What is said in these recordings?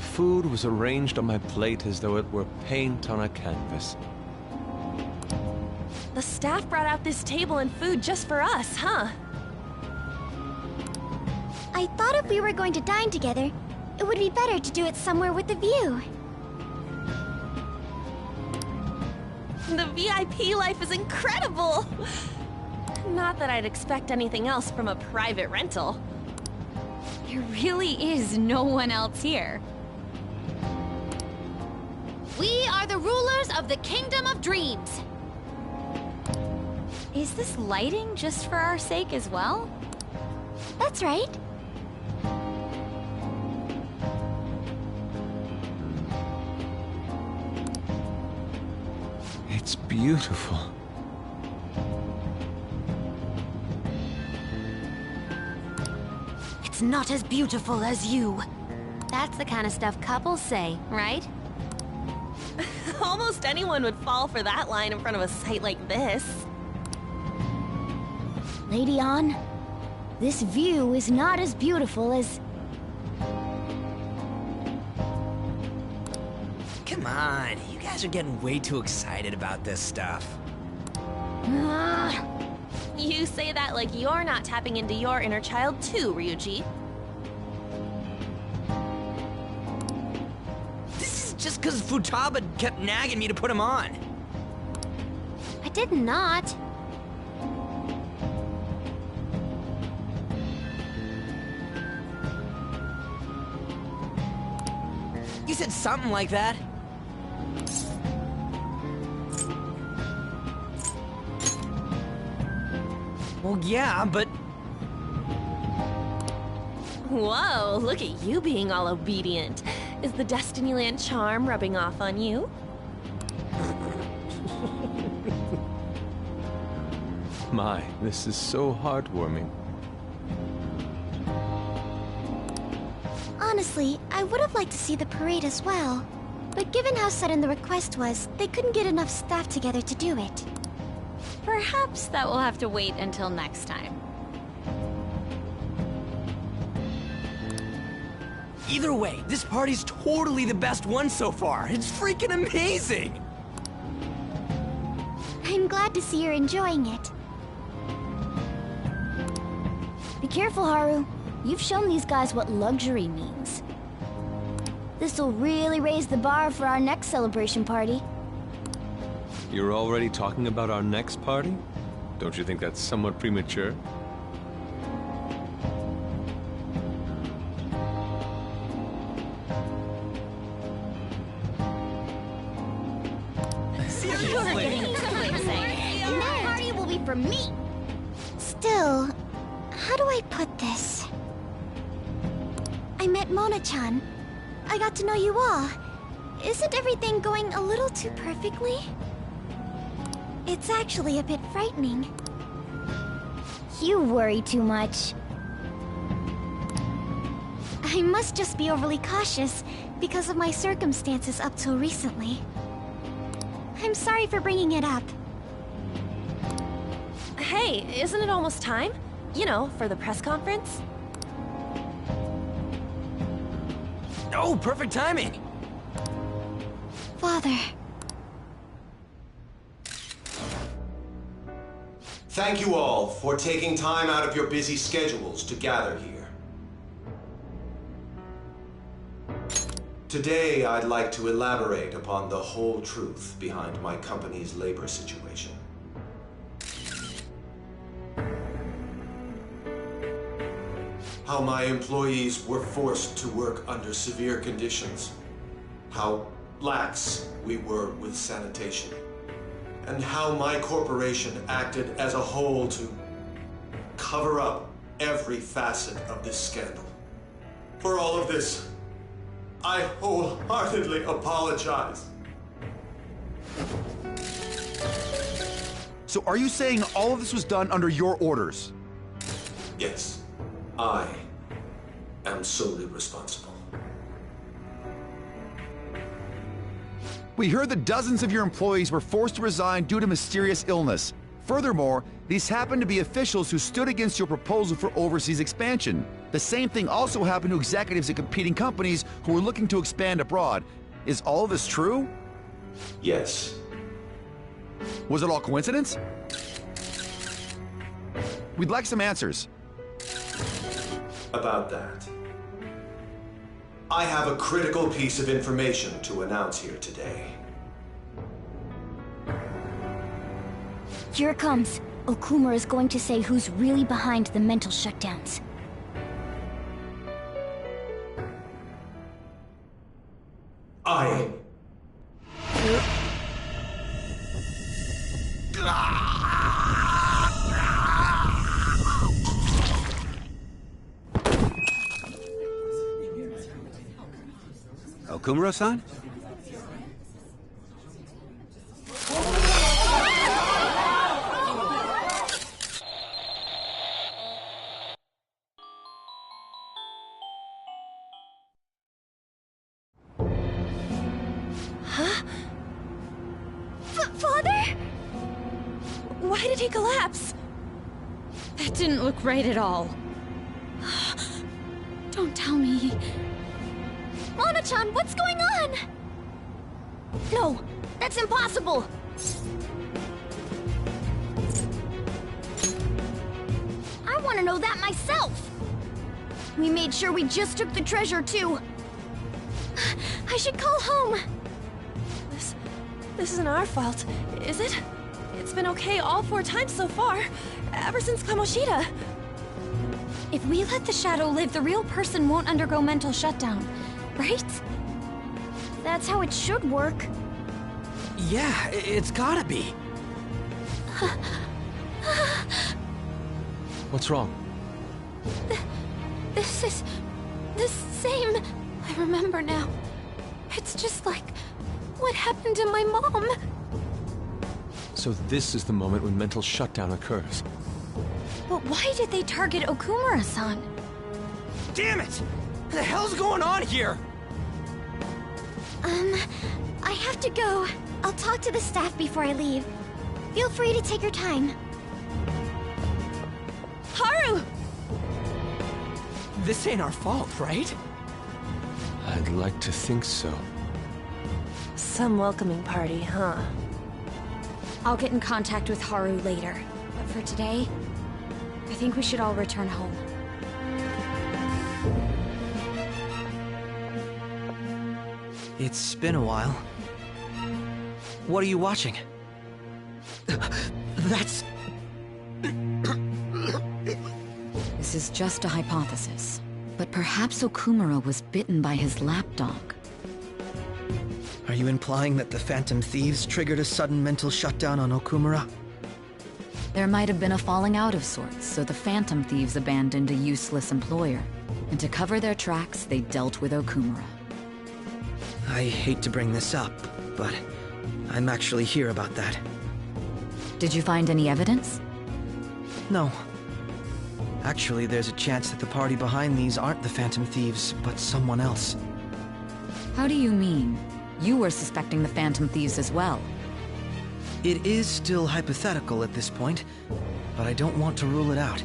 food was arranged on my plate as though it were paint on a canvas. The staff brought out this table and food just for us, huh? I thought if we were going to dine together, it would be better to do it somewhere with a view. The VIP life is incredible! Not that I'd expect anything else from a private rental. There really is no one else here. We are the rulers of the Kingdom of Dreams. Is this lighting just for our sake as well? That's right. It's beautiful. It's not as beautiful as you. That's the kind of stuff couples say, right? Almost anyone would fall for that line in front of a site like this. Lady An, this view is not as beautiful as... Come on, you guys are getting way too excited about this stuff. You say that like you're not tapping into your inner child too, Ryuji. This is just because Futaba kept nagging me to put him on. I did not. You said something like that. Well, yeah, but... Whoa, look at you being all obedient. Is the Destinyland charm rubbing off on you? My, this is so heartwarming. Honestly, I would have liked to see the parade as well. But given how sudden the request was, they couldn't get enough staff together to do it. Perhaps that will have to wait until next time. Either way, this party's totally the best one so far. It's freaking amazing! I'm glad to see you're enjoying it. Be careful, Haru. You've shown these guys what luxury means. This'll really raise the bar for our next celebration party. You're already talking about our next party? Don't you think that's somewhat premature? That party will be for me. Still, how do I put this? I met Mona-chan. I got to know you all. Isn't everything going a little too perfectly? It's actually a bit frightening. You worry too much. I must just be overly cautious because of my circumstances up till recently. I'm sorry for bringing it up. Hey, isn't it almost time? You know, for the press conference? Oh, perfect timing! Father. Thank you all for taking time out of your busy schedules to gather here. Today, I'd like to elaborate upon the whole truth behind my company's labor situation. How my employees were forced to work under severe conditions. How lax we were with sanitation. And how my corporation acted as a whole to cover up every facet of this scandal. For all of this, I wholeheartedly apologize. So are you saying all of this was done under your orders? Yes, I am solely responsible. We heard that dozens of your employees were forced to resign due to mysterious illness. Furthermore, these happened to be officials who stood against your proposal for overseas expansion. The same thing also happened to executives at competing companies who were looking to expand abroad. Is all of this true? Yes. Was it all coincidence? We'd like some answers. About that. I have a critical piece of information to announce here today. Here it comes. Okumura is going to say who's really behind the mental shutdowns. I... Okumura-san? Father? Why did he collapse? That didn't look right at all. Don't tell me. Mona-chan, what's going on? No, that's impossible. I want to know that myself. We made sure we just took the treasure, too. I should call home. This isn't our fault, is it? It's been okay all 4 times so far, ever since Kamoshida. If we let the shadow live, the real person won't undergo mental shutdown, right? That's how it should work. Yeah, it's gotta be. What's wrong? This is the same. I remember now. It's just like what happened to my mom. So this is the moment when mental shutdown occurs. But why did they target Okumura-san? Damn it! What the hell's going on here? I have to go. I'll talk to the staff before I leave. Feel free to take your time. Haru! This ain't our fault, right? I'd like to think so. Some welcoming party, huh? I'll get in contact with Haru later. But for today, I think we should all return home. It's been a while. What are you watching? That's... This is just a hypothesis, but perhaps Okumura was bitten by his lapdog. Are you implying that the Phantom Thieves triggered a sudden mental shutdown on Okumura? There might have been a falling out of sorts, so the Phantom Thieves abandoned a useless employer. And to cover their tracks, they dealt with Okumura. I hate to bring this up, but I'm actually here about that. Did you find any evidence? No. Actually, there's a chance that the party behind these aren't the Phantom Thieves, but someone else. How do you mean? You were suspecting the Phantom Thieves as well. It is still hypothetical at this point, but I don't want to rule it out.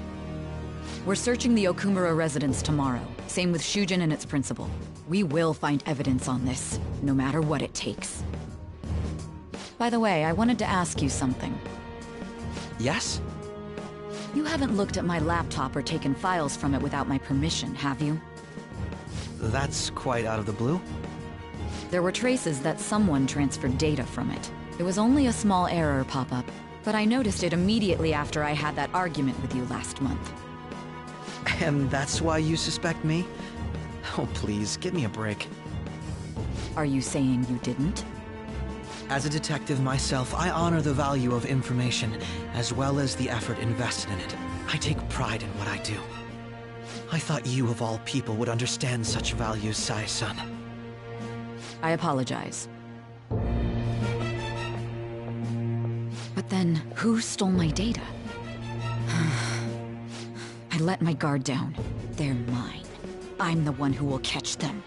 We're searching the Okumura residence tomorrow. Same with Shujin and its principal. We will find evidence on this, no matter what it takes. By the way, I wanted to ask you something. Yes? You haven't looked at my laptop or taken files from it without my permission, have you? That's quite out of the blue. There were traces that someone transferred data from it. It was only a small error pop-up, but I noticed it immediately after I had that argument with you last month. And that's why you suspect me? Oh, please, give me a break. Are you saying you didn't? As a detective myself, I honor the value of information, as well as the effort invested in it. I take pride in what I do. I thought you, of all people, would understand such values, Sai-san. I apologize. But then, who stole my data? I let my guard down. They're mine. I'm the one who will catch them.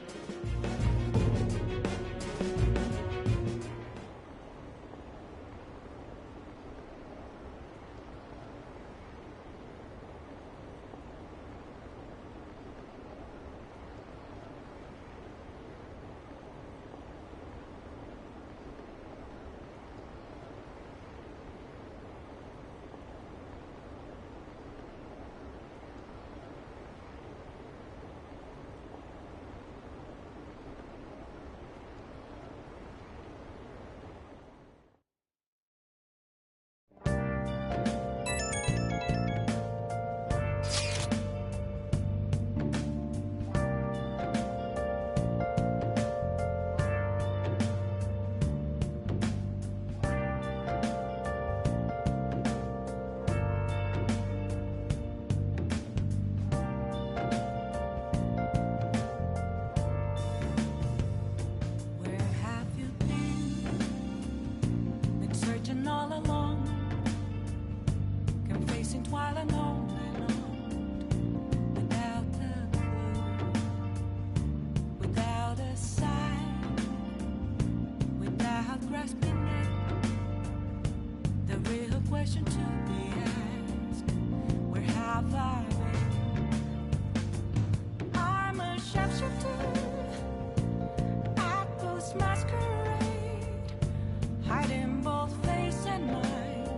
and all alone, confessing while I know without a clue, without a sign, without grasping it. The real question to be asked: where have I been? I'm a sharpshooter at post masquerade, hiding both face and mind,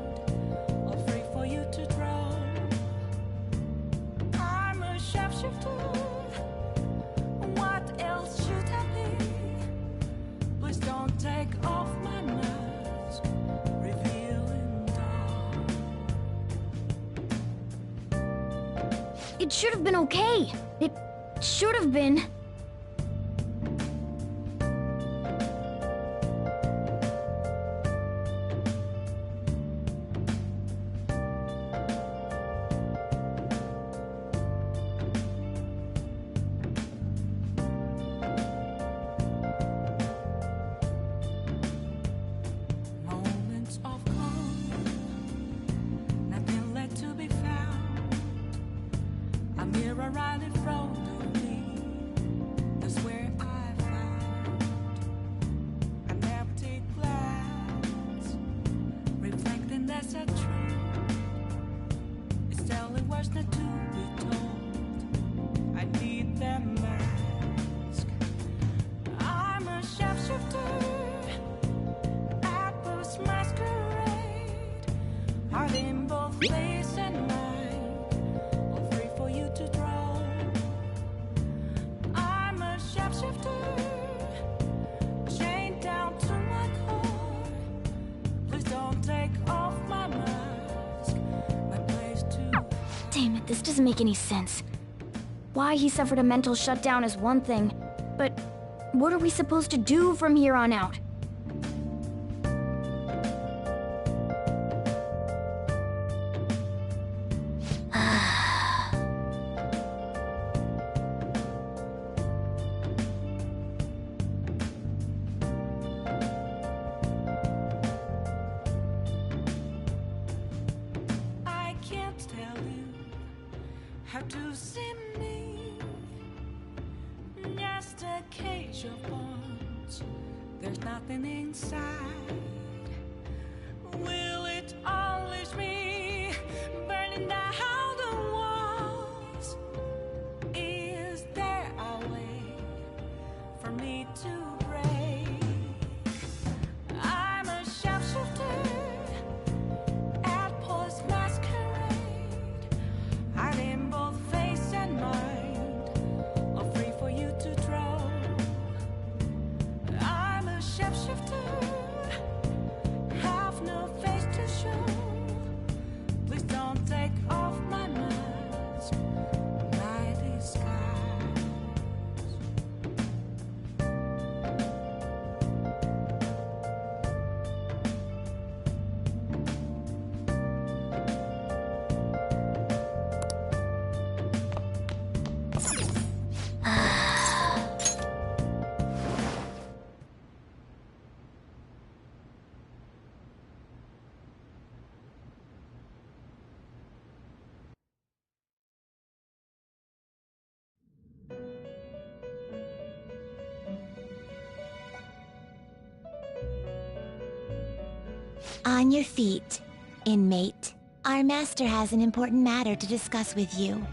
all free for you to draw. I'm a sharpshooter. What else should I be? Please don't take off my mask, revealing dawn. It should have been okay. It should have been. Moments of calm, nothing left to be found. A mirror right in front of me, that's where I found an empty glass, reflecting that's a truth. It's telling words not to be told. I need that mask. I'm a sharpshooter at post masquerade, hiding both face and mind, all free for you to draw. I'm a sharpshooter, chained down to my core. Please don't take off my mask, my place to. Damn it, this doesn't make any sense. Why he suffered a mental shutdown is one thing, but what are we supposed to do from here on out? I can't tell you how to see me. Just a cage of bones. There's nothing inside. Will it unleash me, burning down the walls? Is there a way for me to break? I'm a sharpshooter at post masquerade, hiding both face and mind, all free for you to draw. I'm a sharpshooter, have no face to show. Please don't take off my mask, my disguise. On your feet, inmate. Our master has an important matter to discuss with you.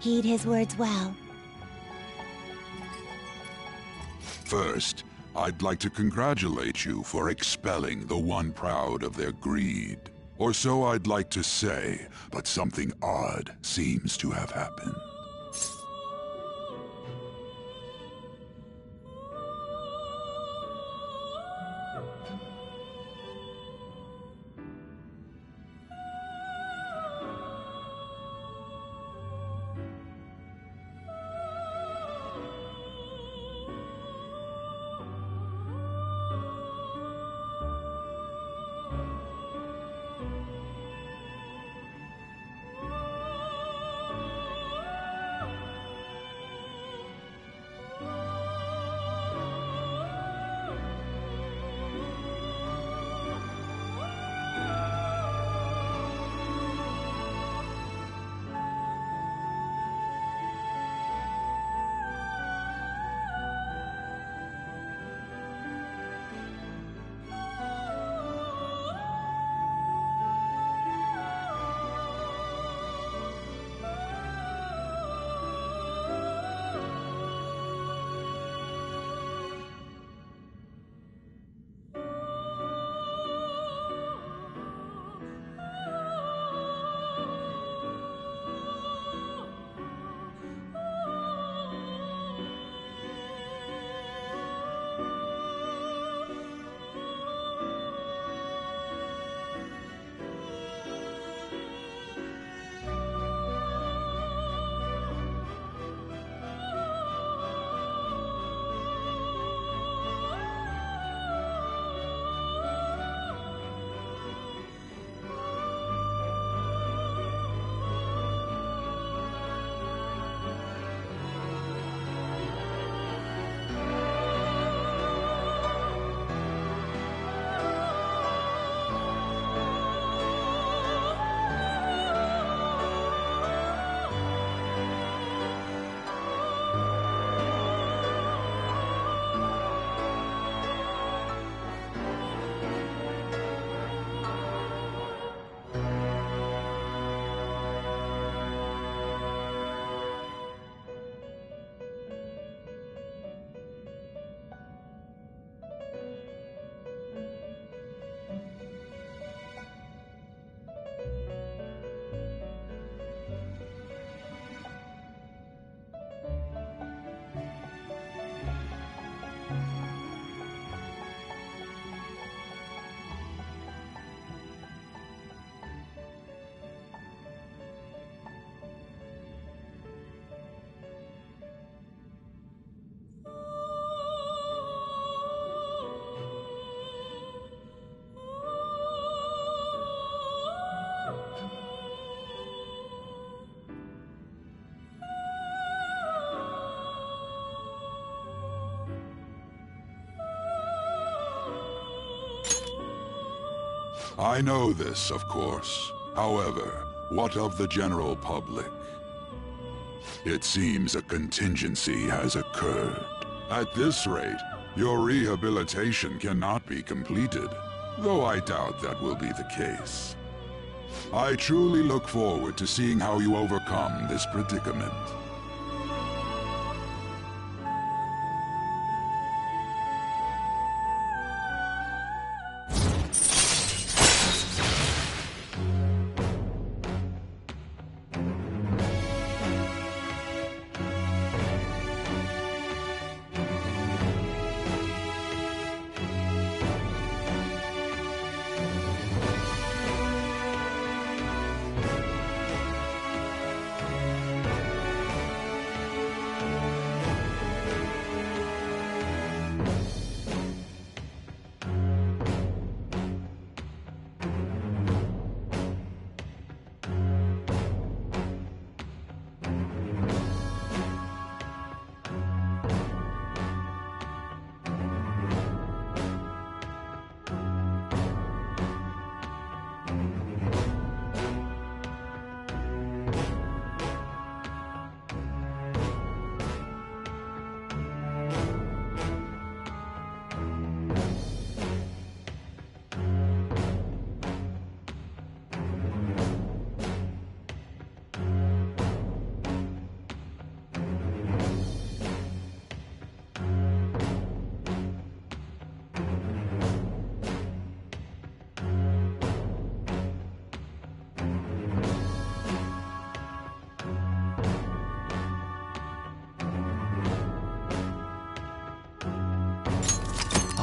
Heed his words well. First, I'd like to congratulate you for expelling the one proud of their greed. Or so I'd like to say, but something odd seems to have happened. I know this, of course. However, what of the general public? It seems a contingency has occurred. At this rate, your rehabilitation cannot be completed, though I doubt that will be the case. I truly look forward to seeing how you overcome this predicament.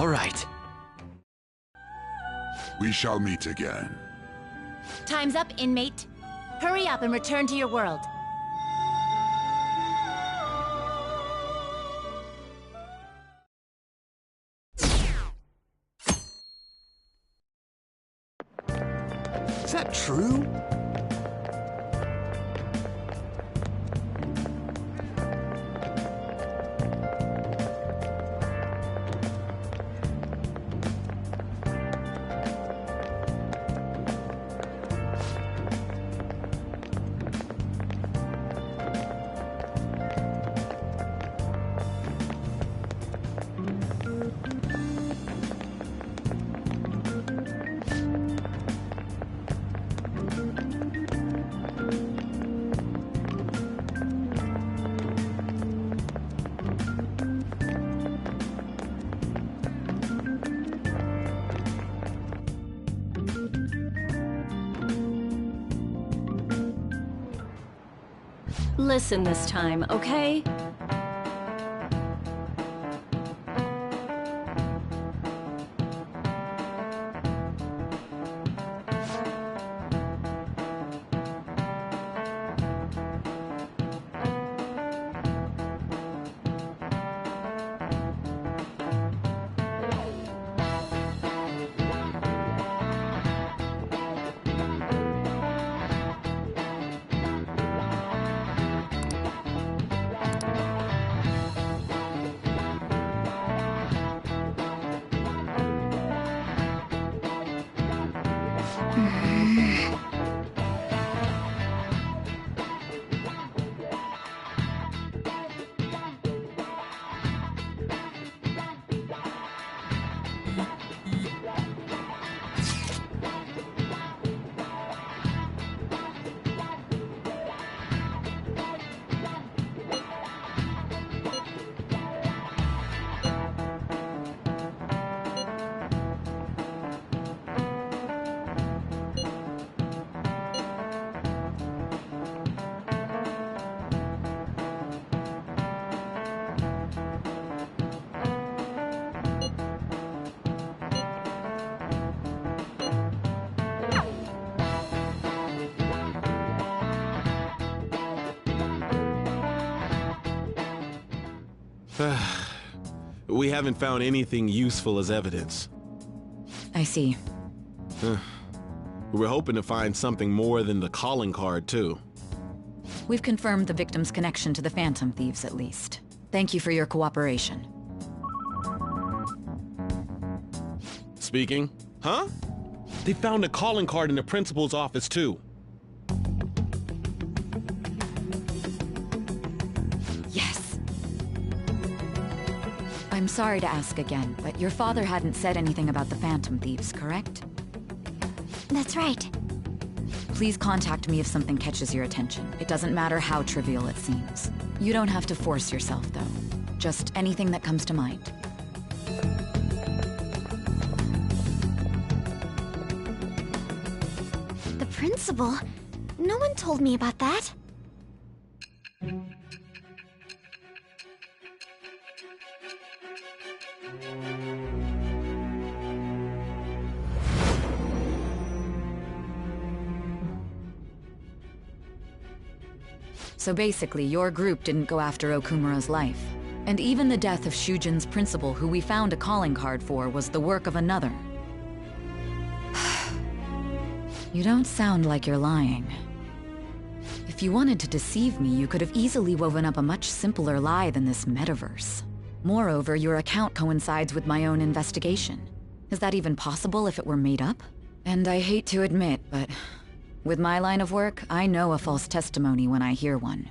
All right. We shall meet again. Time's up, inmate. Hurry up and return to your world. Is that true? Listen this time, okay? We haven't found anything useful as evidence. I see. We were hoping to find something more than the calling card, too. We've confirmed the victim's connection to the Phantom Thieves, at least. Thank you for your cooperation. Speaking? Huh? They found a calling card in the principal's office, too. Yes. I'm sorry to ask again, but your father hadn't said anything about the Phantom Thieves, correct? That's right. Please contact me if something catches your attention. It doesn't matter how trivial it seems. You don't have to force yourself, though. Just anything that comes to mind. The principal? No one told me about that. So basically, your group didn't go after Okumura's life. And even the death of Shujin's principal, who we found a calling card for, was the work of another. You don't sound like you're lying. If you wanted to deceive me, you could have easily woven up a much simpler lie than this metaverse. Moreover, your account coincides with my own investigation. Is that even possible if it were made up? And I hate to admit, but with my line of work, I know a false testimony when I hear one.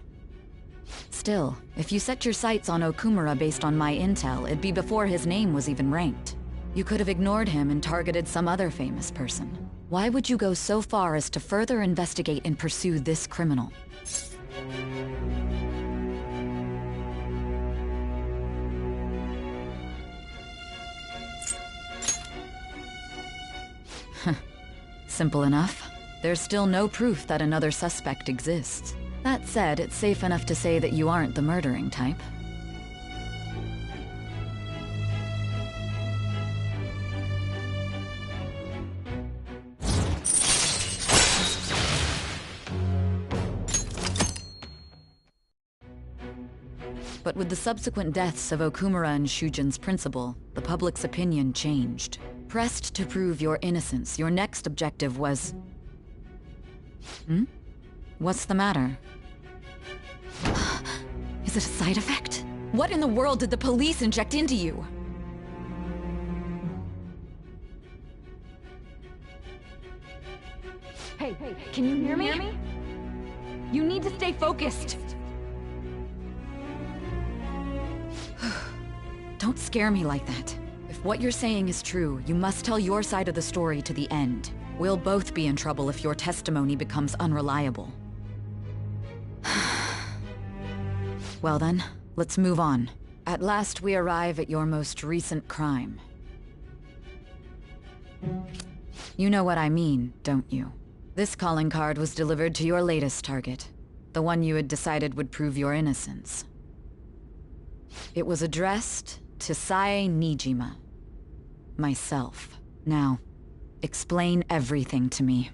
Still, if you set your sights on Okumura based on my intel, it'd be before his name was even ranked. You could have ignored him and targeted some other famous person. Why would you go so far as to further investigate and pursue this criminal? Simple enough. There's still no proof that another suspect exists. That said, it's safe enough to say that you aren't the murdering type. But with the subsequent deaths of Okumura and Shujin's principal, the public's opinion changed. Pressed to prove your innocence, your next objective was... What's the matter? Is it a side effect? What in the world did the police inject into you? Hey, can you hear me? You need to stay focused. Don't scare me like that. If what you're saying is true, you must tell your side of the story to the end. We'll both be in trouble if your testimony becomes unreliable. Well then, let's move on. At last we arrive at your most recent crime. You know what I mean, don't you? This calling card was delivered to your latest target. The one you had decided would prove your innocence. It was addressed to Sae Nijima. Myself. Now, explain everything to me.